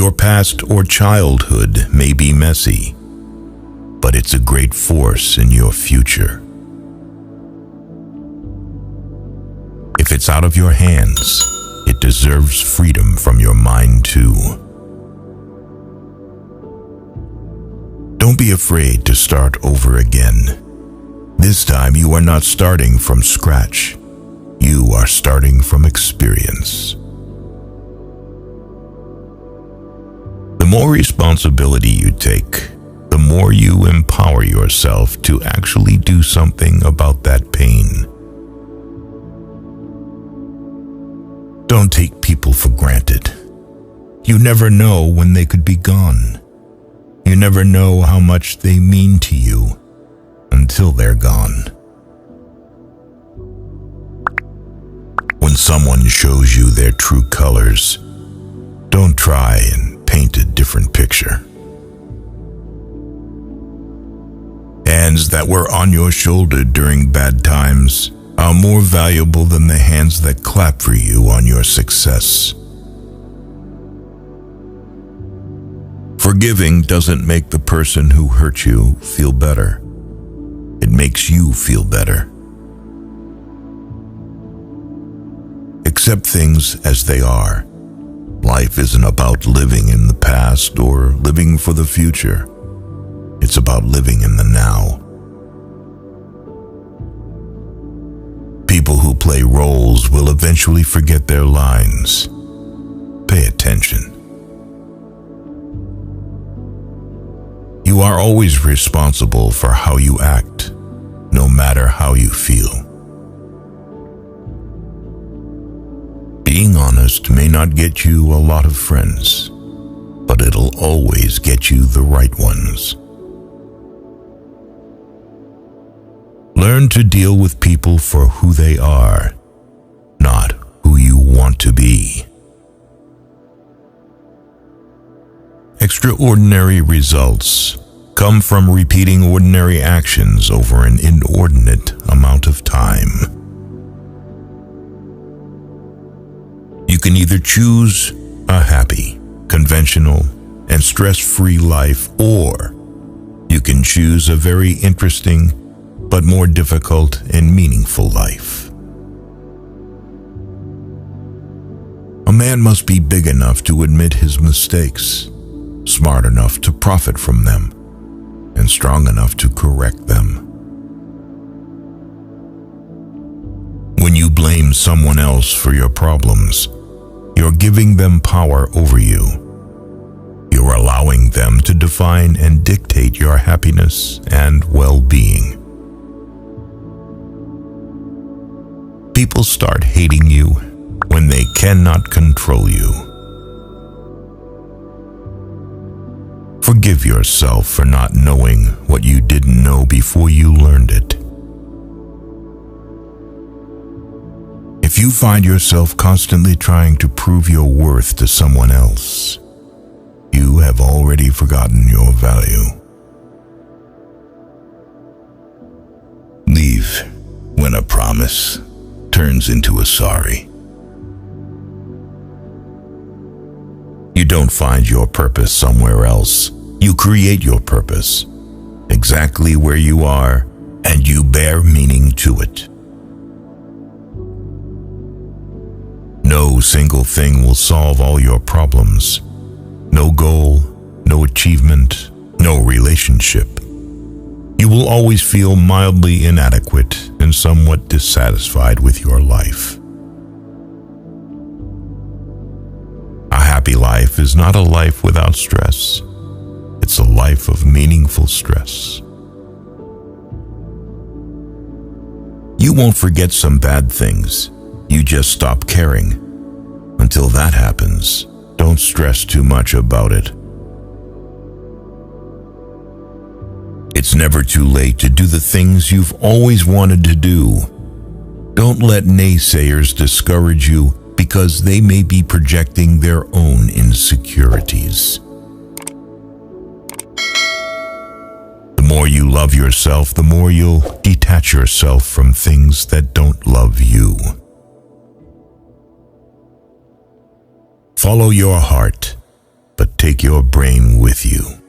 Your past or childhood may be messy, but it's a great force in your future. If it's out of your hands, it deserves freedom from your mind too. Don't be afraid to start over again. This time you are not starting from scratch. You are starting from experience. The more responsibility you take, the more you empower yourself to actually do something about that pain. Don't take people for granted. You never know when they could be gone. You never know how much they mean to you until they're gone. When someone shows you their true colors, don't try and paint a different picture. Hands that were on your shoulder during bad times are more valuable than the hands that clap for you on your success. Forgiving doesn't make the person who hurt you feel better. It makes you feel better. Accept things as they are. Life isn't about living in the past or living for the future. It's about living in the now. People who play roles will eventually forget their lines. Pay attention. You are always responsible for how you act, no matter how you feel. Being honest may not get you a lot of friends, but it'll always get you the right ones. Learn to deal with people for who they are, not who you want to be. Extraordinary results come from repeating ordinary actions over an inordinate amount of time. You can either choose a happy, conventional, and stress-free life, or you can choose a very interesting but more difficult and meaningful life. A man must be big enough to admit his mistakes, smart enough to profit from them, and strong enough to correct them. When you blame someone else for your problems, you're giving them power over you. You're allowing them to define and dictate your happiness and well-being. People start hating you when they cannot control you. Forgive yourself for not knowing what you didn't know before you learned it. If you find yourself constantly trying to prove your worth to someone else, you have already forgotten your value. Leave when a promise turns into a sorry. You don't find your purpose somewhere else. You create your purpose, exactly where you are, and you bear meaning to it. No single thing will solve all your problems. No goal, no achievement, no relationship. You will always feel mildly inadequate and somewhat dissatisfied with your life. A happy life is not a life without stress. It's a life of meaningful stress. You won't forget some bad things. You just stop caring. Until that happens, don't stress too much about it. It's never too late to do the things you've always wanted to do. Don't let naysayers discourage you because they may be projecting their own insecurities. The more you love yourself, the more you'll detach yourself from things that don't love you. Follow your heart. but take your brain with you.